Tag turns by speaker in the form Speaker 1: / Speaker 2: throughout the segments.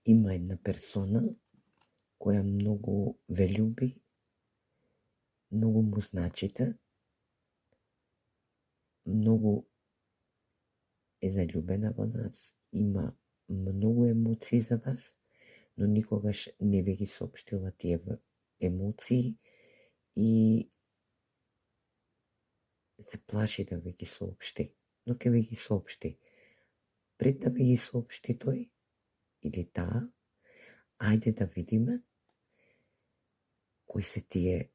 Speaker 1: Има една персона која многу ве љуби, многу му значите, многу е заљубена во нас, има многу емоции за вас, но никогаш не ви ги соопштила тие емоции и се плаши да ви ги соопшти, но ќе ви ги соопшти. Пред да ви ги соопшти тој или таа, ајде да видиме кои се тие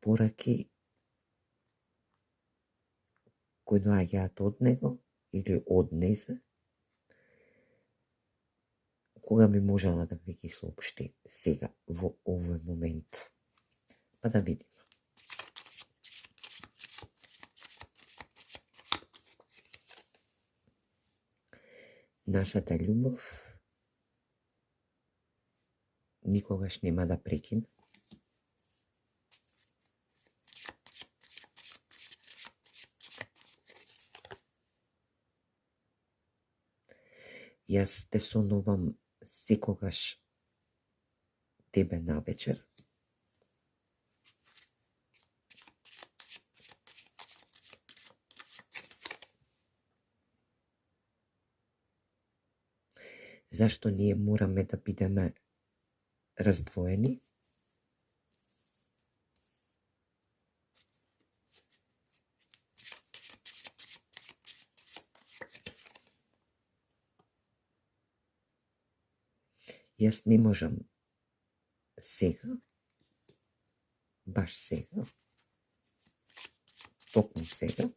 Speaker 1: пораки кои доаѓаат од него или од незе, кога би можела да ви ги соопшти сега во овој момент. Па да видиме. Нашата љубов никогаш нема да прекине. Јас те сонувам секогаш тебе навечер. Зашто ние мораме да бидеме раздвоени? Јас не можам сега, баш сега, токму сега,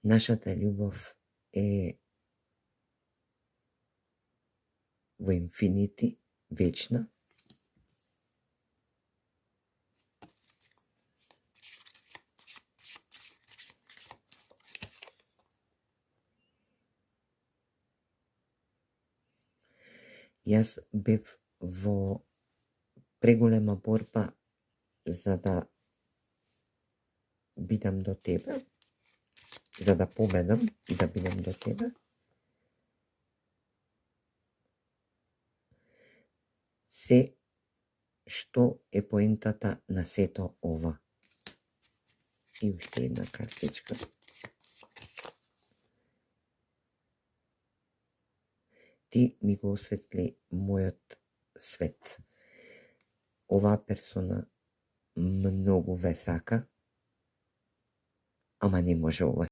Speaker 1: нашата љубов е во инфинити, вечна. Јас бев во преголема борба за да бидам до тебе, за да победам и да бидам до тебе. Се што е поентата на сето ова. И уште една картичка. Ти ми го осветли мојот свет. Оваа персона многу ве сака, ама не може ова